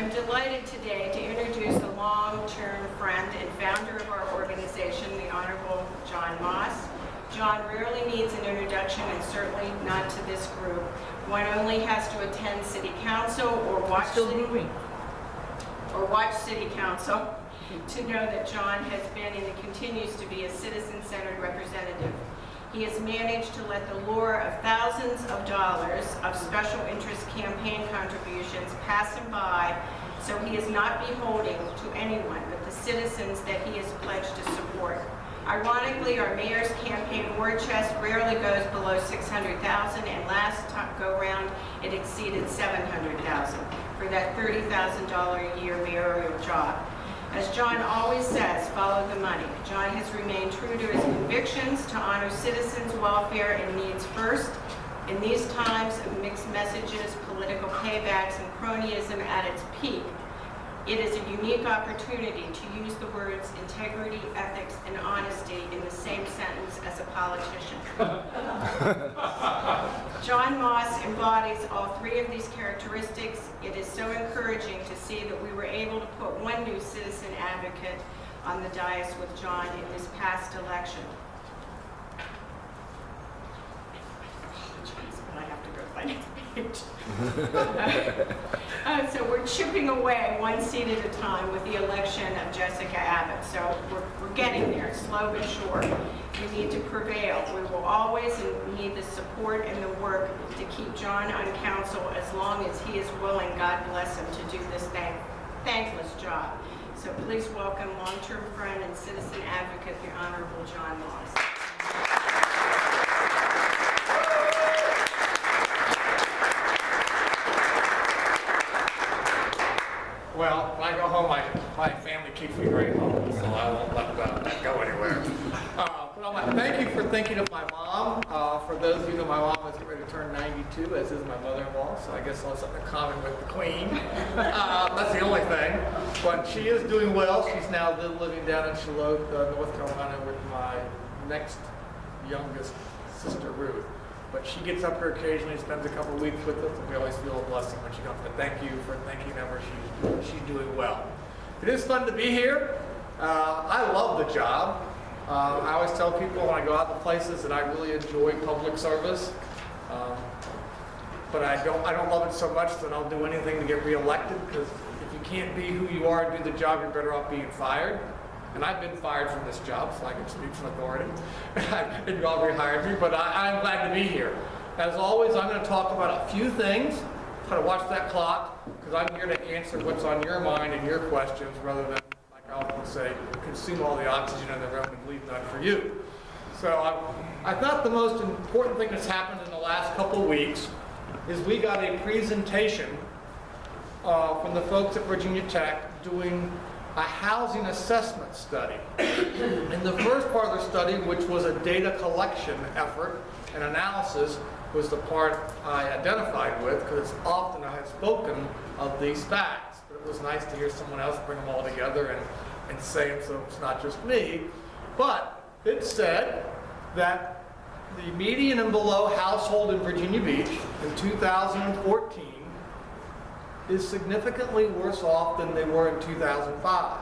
I'm delighted today to introduce a long-term friend and founder of our organization, the Honorable John Moss. John rarely needs an introduction, and certainly not to this group. One only has to attend City Council or watch City Council to know that John has been and continues to be a citizen-centered representative. He has managed to let the lure of thousands of dollars of special interest campaign contributions pass him by, so he is not beholden to anyone but the citizens that he has pledged to support. Ironically, our mayor's campaign war chest rarely goes below $600,000, and last go round it exceeded $700,000 for that $30,000 a year mayoral job. As John always says, follow the money. John has remained true to his convictions to honor citizens' welfare and needs first. In these times of mixed messages, political paybacks, and cronyism at its peak, it is a unique opportunity to use the words integrity, ethics, and honesty in the same sentence as a politician. John Moss embodies all three of these characteristics. It is so encouraging to see that we were able to put one new citizen advocate on the dais with John in this past election. I have to go find it. So we're chipping away one seat at a time with the election of Jessica Abbott. So we're getting there, slow but sure. We need to prevail. We will always need the support and the work to keep John on council as long as he is willing, God bless him, to do this thankless job. So please welcome long-term friend and citizen advocate, the Honorable John Moss. Well, when I go home, my family keeps me very home, so I won't let that go anywhere. But I want to thank you for thinking of my mom. For those of you who know, my mom is getting ready to turn 92, as is my mother-in-law, so I guess I'll have something in common with the Queen. That's the only thing. But she is doing well. She's now living down in Charlotte, North Carolina, with my next youngest sister, Ruth. But she gets up here occasionally, spends a couple of weeks with us, and we always feel a blessing when she comes. But thank you for thanking her. She's doing well. It is fun to be here. I love the job. I always tell people when I go out to places that I really enjoy public service. But I don't love it so much that I'll do anything to get reelected, because if you can't be who you are and do the job, you're better off being fired. And I've been fired from this job, so I can speak from authority. And you all rehired me, but I'm glad to be here. As always, I'm going to talk about a few things. Try to watch that clock, because I'm here to answer what's on your mind and your questions, rather than, like I often say, consume all the oxygen in the room and leave none for you. So I thought the most important thing that's happened in the last couple of weeks is we got a presentation from the folks at Virginia Tech doing a housing assessment study. In the first part of the study, which was a data collection effort and analysis, was the part I identified with, because often I have spoken of these facts. But it was nice to hear someone else bring them all together and say it, so it's not just me. But it said that the median and below household in Virginia Beach in 2014 is significantly worse off than they were in 2005.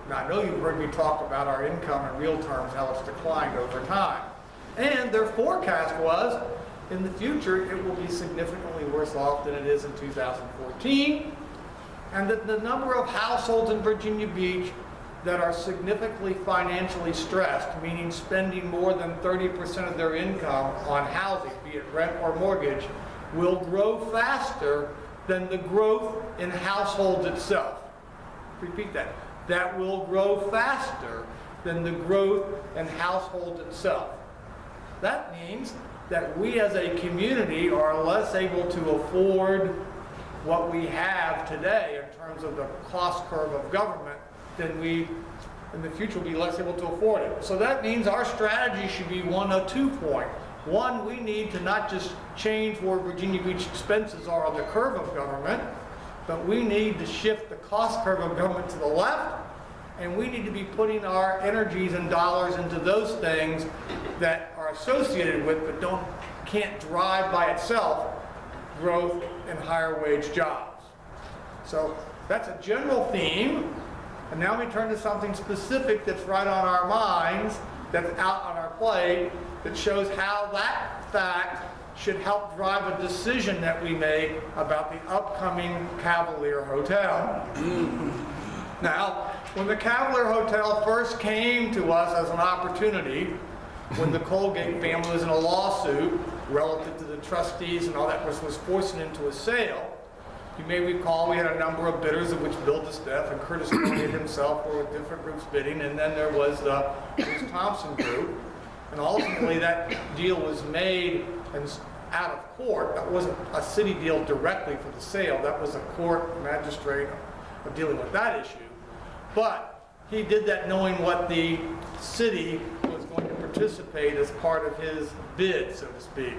Now, I know you've heard me talk about our income in real terms, how it's declined over time. And their forecast was, in the future, it will be significantly worse off than it is in 2014, and that the number of households in Virginia Beach that are significantly financially stressed, meaning spending more than 30% of their income on housing, be it rent or mortgage, will grow faster than the growth in households itself. Repeat that. That will grow faster than the growth in households itself. That means that we as a community are less able to afford what we have today in terms of the cost curve of government than we in the future will be less able to afford it. So that means our strategy should be one of 2 points. One, we need to not just change where Virginia Beach expenses are on the curve of government, but we need to shift the cost curve of government to the left, and we need to be putting our energies and dollars into those things that are associated with but can't drive by itself growth and higher wage jobs. So That's a general theme. And now we turn to something specific that's right on our minds, that's out on our plate, that shows how that fact should help drive a decision that we make about the upcoming Cavalier Hotel. Now, when the Cavalier Hotel first came to us as an opportunity, when the Colgate family was in a lawsuit relative to the trustees and all that was forcing into a sale, you may recall we had a number of bidders, of which Bill DeSteff and Curtis Cornett himself were with different groups bidding, and then there was the Bruce Thompson group. And ultimately that deal was made and out of court. That wasn't a city deal directly for the sale. That was a court magistrate dealing with that issue. But he did that knowing what the city was going to participate as part of his bid, so to speak.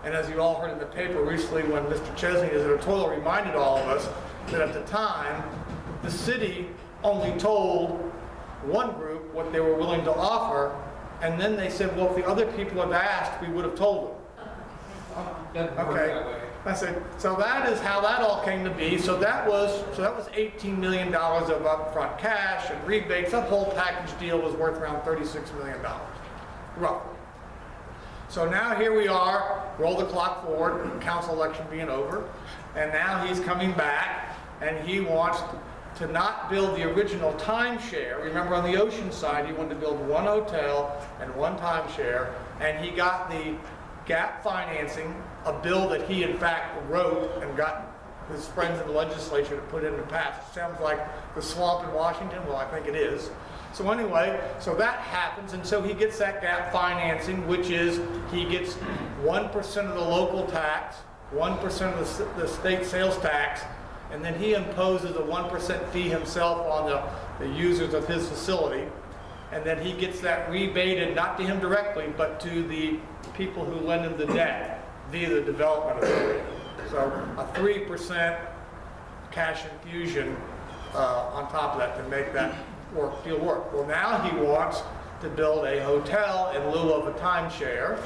And as you all heard in the paper recently, when Mr. Chesney, his editorial, reminded all of us that at the time, the city only told one group what they were willing to offer, and then they said, well, if the other people had asked, we would have told them. Okay. I said, so that is how that all came to be. So that was $18 million of upfront cash and rebates. That whole package deal was worth around $36 million, roughly. So now here we are, roll the clock forward, council election being over, and now he's coming back and he wants to not build the original timeshare. Remember, on the ocean side, he wanted to build one hotel and one timeshare, and he got the gap financing, a bill that he in fact wrote and got his friends in the legislature to put into pass. It sounds like the swamp in Washington. Well, I think it is. So anyway, so that happens, and so he gets that gap financing, which is he gets 1% of the local tax, 1% of the state sales tax, and then he imposes a 1% fee himself on the users of his facility, and then he gets that rebated not to him directly, but to the people who lend him the debt via the development authority. So a 3% cash infusion on top of that to make that deal work. Well, now he wants to build a hotel in lieu of a timeshare,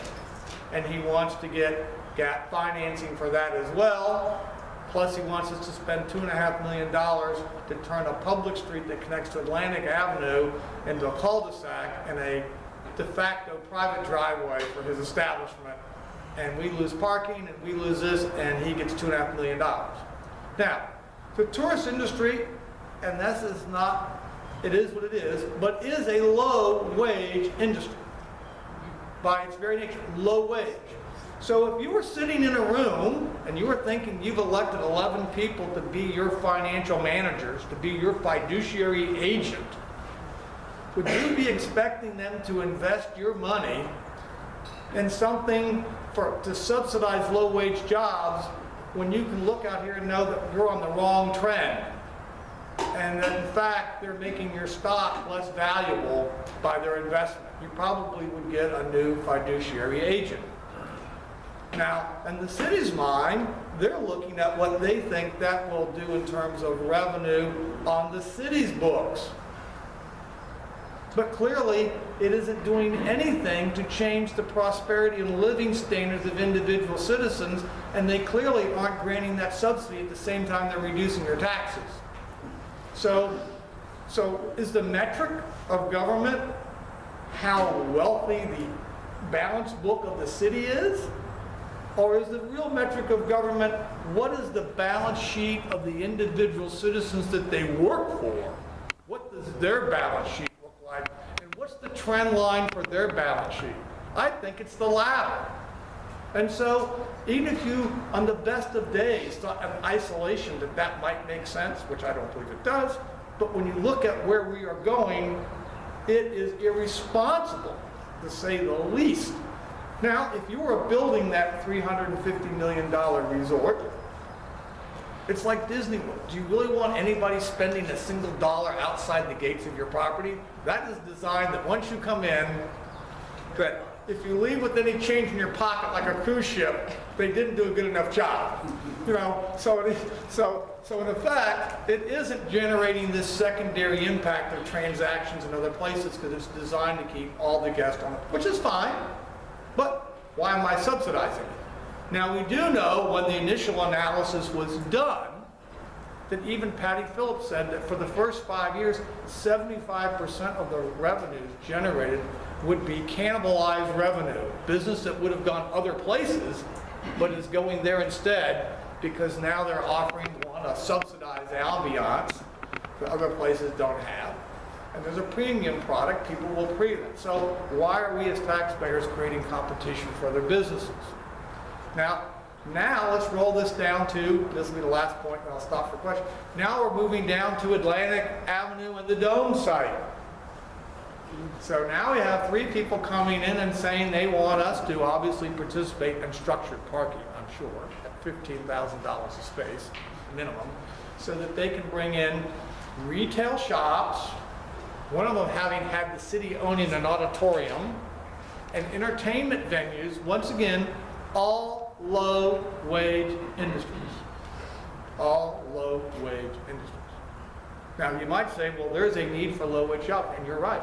and he wants to get gap financing for that as well. Plus, he wants us to spend $2.5 million to turn a public street that connects to Atlantic Avenue into a cul-de-sac and a de facto private driveway for his establishment. And we lose parking, and we lose this, and he gets $2.5 million. Now, the tourist industry, and this is not, it is what it is, but is a low-wage industry. By its very nature, low wage. So if you were sitting in a room and you were thinking you've elected 11 people to be your financial managers, to be your fiduciary agent, would you be expecting them to invest your money in something to subsidize low-wage jobs when you can look out here and know that you're on the wrong trend? And that in fact, they're making your stock less valuable by their investment. You probably would get a new fiduciary agent. Now, in the city's mind, they're looking at what they think that will do in terms of revenue on the city's books. But clearly, it isn't doing anything to change the prosperity and living standards of individual citizens, and they clearly aren't granting that subsidy at the same time they're reducing your taxes. So is the metric of government how wealthy the balanced book of the city is? Or is the real metric of government, what is the balance sheet of the individual citizens that they work for? What does their balance sheet look like? And what's the trend line for their balance sheet? I think it's the latter. And so, even if you, on the best of days, thought in isolation that might make sense, which I don't believe it does, but when you look at where we are going, it is irresponsible, to say the least. Now, if you were building that $350 million resort, it's like Disney World. Do you really want anybody spending a single dollar outside the gates of your property? That is designed that once you come in, that if you leave with any change in your pocket like a cruise ship, they didn't do a good enough job. You know, so in effect, it isn't generating this secondary impact of transactions in other places because it's designed to keep all the guests on it, which is fine. But why am I subsidizing it? Now, we do know when the initial analysis was done that even Patty Phillips said that for the first 5 years, 75% of the revenues generated would be cannibalized revenue. Business that would have gone other places, but is going there instead because now they're offering a subsidized ambiance that other places don't have. And there's a premium product, people will pay that. So why are we as taxpayers creating competition for other businesses? Now let's roll this down to, this will be the last point and I'll stop for questions. Now we're moving down to Atlantic Avenue and the Dome site. So now we have 3 people coming in and saying they want us to obviously participate in structured parking, I'm sure, at $15,000 a space minimum, so that they can bring in retail shops, one of them having had the city owning an auditorium, and entertainment venues, once again, all low-wage industries. All low-wage industries. Now, you might say, well, there's a need for low-wage shops, and you're right.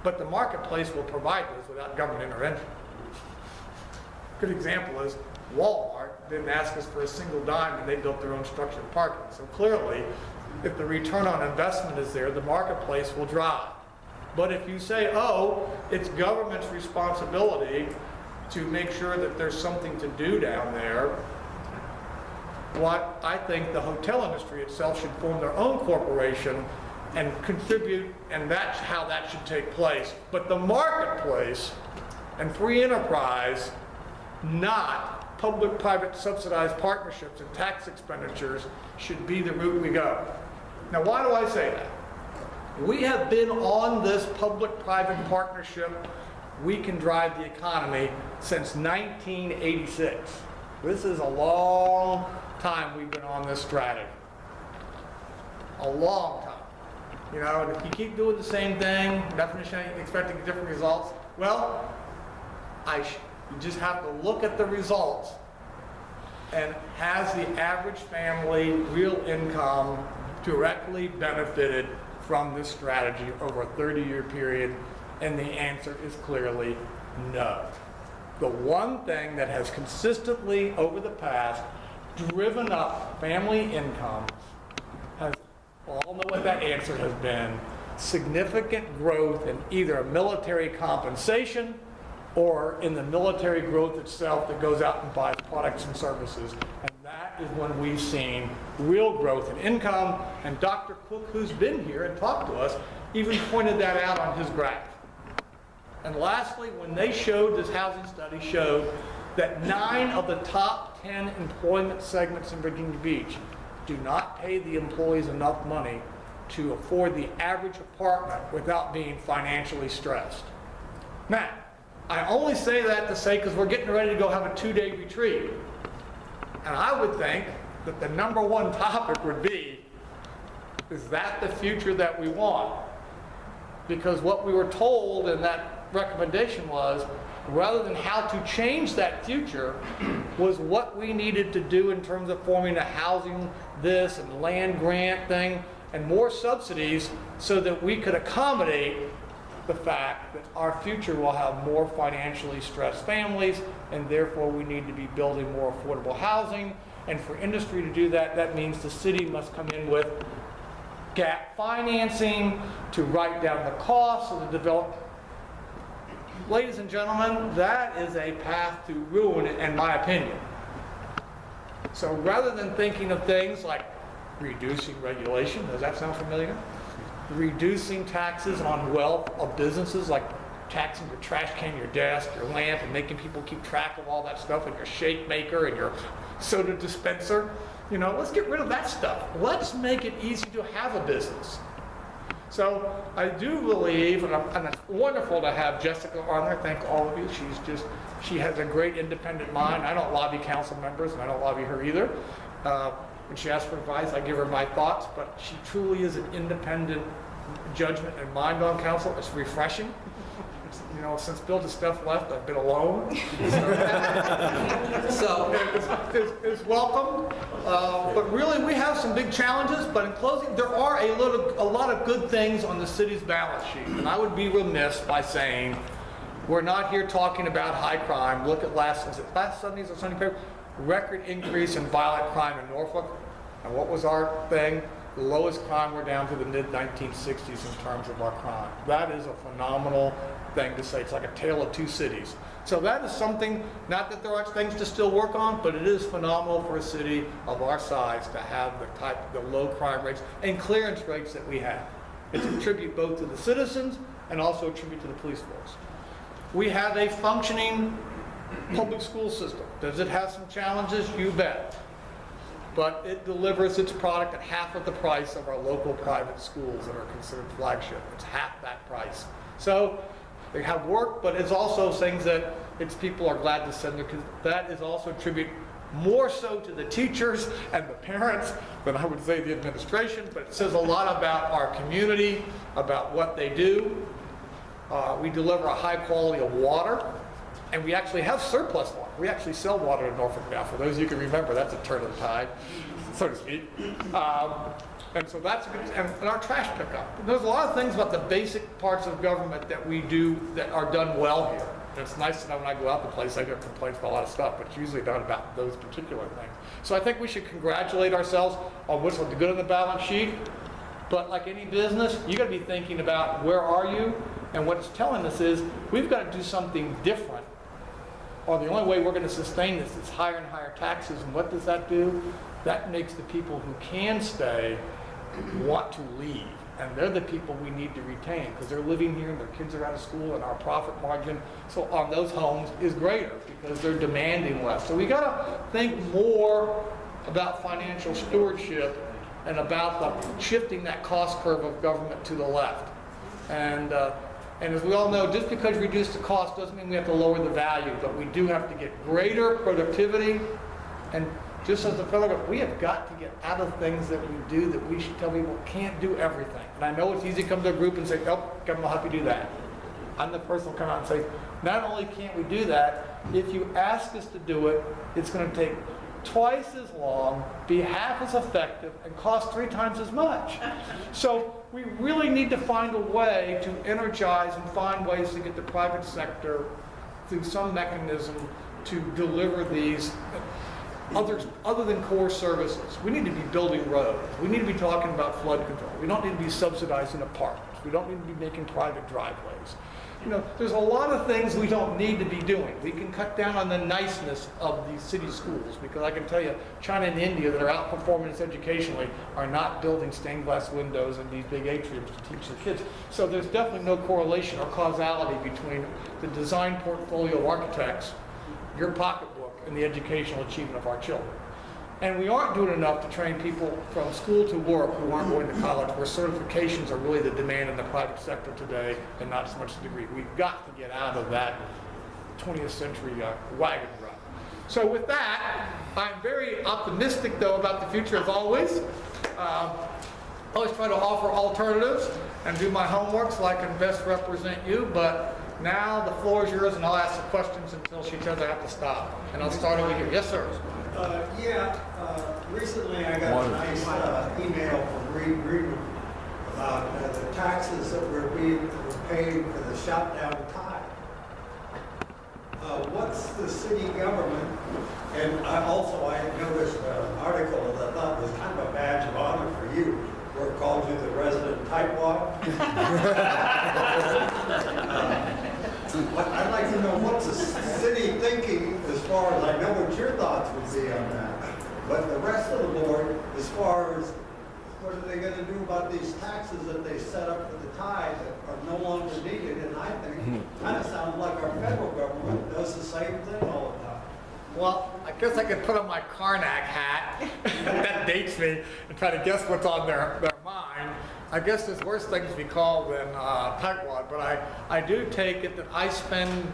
But the marketplace will provide those without government intervention. Good example is Walmart didn't ask us for a single dime and they built their own structured parking. So clearly, if the return on investment is there, the marketplace will drive. But if you say, oh, it's government's responsibility to make sure that there's something to do down there, what I think the hotel industry itself should form their own corporation and contribute, and that's how that should take place. But the marketplace and free enterprise, not public-private subsidized partnerships and tax expenditures, should be the route we go. Now, why do I say that? We have been on this public-private partnership, we can drive the economy, since 1986. This is a long time we've been on this strategy. A long time. You know, and if you keep doing the same thing, definition, expecting different results, well, you just have to look at the results. And has the average family real income directly benefited from this strategy over a 30-year period? And the answer is clearly no. The one thing that has consistently over the past driven up family incomes has, all know what that answer has been, significant growth in either military compensation or in the military growth itself that goes out and buys products and services. And that is when we've seen real growth in income. And Dr. Cook, who's been here and talked to us, even pointed that out on his graph. And lastly, when they showed, this housing study showed that 9 of the top 10 employment segments in Virginia Beach do not pay the employees enough money to afford the average apartment without being financially stressed. Now, I only say that to say because we're getting ready to go have a 2-day retreat. And I would think that the number one topic would be, is that the future that we want? Because what we were told in that recommendation was, rather than how to change that future, was what we needed to do in terms of forming a housing this and land grant thing and more subsidies so that we could accommodate the fact that our future will have more financially stressed families, and therefore we need to be building more affordable housing. And for industry to do that, that means the city must come in with gap financing to write down the costs of the development. Ladies and gentlemen, that is a path to ruin, in my opinion. So rather than thinking of things like reducing regulation, does that sound familiar? Reducing taxes on wealth of businesses, like taxing your trash can, your desk, your lamp, and making people keep track of all that stuff, and your shake maker and your soda dispenser. You know, let's get rid of that stuff. Let's make it easy to have a business. So I do believe, and it's wonderful to have Jessica on there. Thank all of you. She has a great independent mind. I don't lobby council members, and I don't lobby her either. When she asks for advice, I give her my thoughts, but she truly is an independent judgment and mind on council. It's refreshing. You know, since Bill DeSteph left, I've been alone. So it's welcome. But really, we have some big challenges. But in closing, there are a lot of good things on the city's balance sheet. And I would be remiss by saying we're not here talking about high crime. Look at last Sunday's or Sunday paper, record increase in violent crime in Norfolk. And what was our thing? The lowest crime, we're down to the mid-1960s in terms of our crime. That is a phenomenal thing to say. It's like a tale of two cities. So that is something, not that there aren't things to still work on, but it is phenomenal for a city of our size to have the low crime rates and clearance rates that we have. It's a tribute both to the citizens and also a tribute to the police force. We have a functioning public school system. Does it have some challenges? You bet. But it delivers its product at half of the price of our local private schools that are considered flagship. It's half that price. So they have work, but it's also things that its people are glad to send their kids. That is also a tribute more so to the teachers and the parents than I would say the administration, but it says a lot about our community, about what they do. We deliver a high quality of water, and we actually have surplus water. We actually sell water in Norfolk now. For those of you who can remember, that's a turn of the tide, so to speak. And so that's good, and our trash pickup. There's a lot of things about the basic parts of government that we do that are done well here. And it's nice to know when I go out the place, I get complaints about a lot of stuff, but it's usually not about those particular things. So I think we should congratulate ourselves on what's good on the balance sheet. But like any business, you got to be thinking about where are you, and what it's telling us is we've got to do something different, or the only way we're going to sustain this is higher and higher taxes. And what does that do? That makes the people who can stay want to leave. And they're the people we need to retain because they're living here and their kids are out of school and our profit margin so on those homes is greater because they're demanding less. So we got to think more about financial stewardship and about the shifting that cost curve of government to the left. And as we all know, just because we reduce the cost doesn't mean we have to lower the value, but we do have to get greater productivity. And just as the federal government, we have got to get out of things that we do that we should tell people can't do everything. And I know it's easy to come to a group and say, oh, government will help you do that. I'm the person who will come out and say, not only can't we do that, if you ask us to do it, it's going to take twice as long, be half as effective, and cost 3 times as much. So we really need to find a way to energize and find ways to get the private sector through some mechanism to deliver these other than core services. We need to be building roads. We need to be talking about flood control. We don't need to be subsidizing apartments. We don't need to be making private driveways. You know, there's a lot of things we don't need to be doing. We can cut down on the niceness of these city schools because I can tell you, China and India that are outperforming us educationally are not building stained glass windows and these big atriums to teach the kids. So there's definitely no correlation or causality between the design portfolio of architects, your pocketbook, and the educational achievement of our children. And we aren't doing enough to train people from school to work who aren't going to college, where certifications are really the demand in the private sector today and not so much the degree. We've got to get out of that 20th century wagon rut. So with that, I'm very optimistic, though, about the future as always. I always try to offer alternatives and do my homework so I can best represent you, but now the floor is yours, and I'll ask the questions until she says I have to stop. And I'll start over here. Yes, sir. Recently I got a nice email from Reed Green about the taxes that were paid for the shutdown tide. What's the city government, and I noticed an article that I thought was kind of a badge of honor for you, where it called you the resident tightwad. I'd like to know what's the city thinking as far as, I know what your thoughts would be on that, but the rest of the board, as far as what are they going to do about these taxes that they set up for the tide that are no longer needed, and I think kind of sounds like our federal government does the same thing all the time. Well, I guess I could put on my Karnak hat, that dates me, and try to guess what's on their mind. I guess there's worse things to be called than tightwad, but I do take it that I spend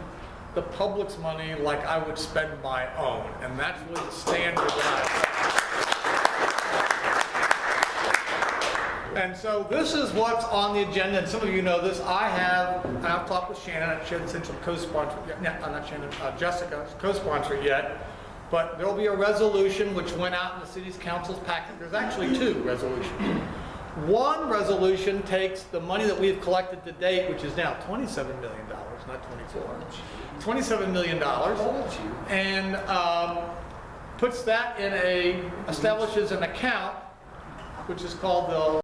the public's money like I would spend my own, and that's really the standard that I. And so this is what's on the agenda, and some of you know this. I've talked with Shannon at Shed Central co-sponsor, not Shannon, Jessica, co-sponsor yet, but there'll be a resolution which went out in the city's council's packet. There's actually 2 resolutions. One resolution takes the money that we've collected to date, which is now $27 million, not 24, $27 million, and puts that establishes an account which is called the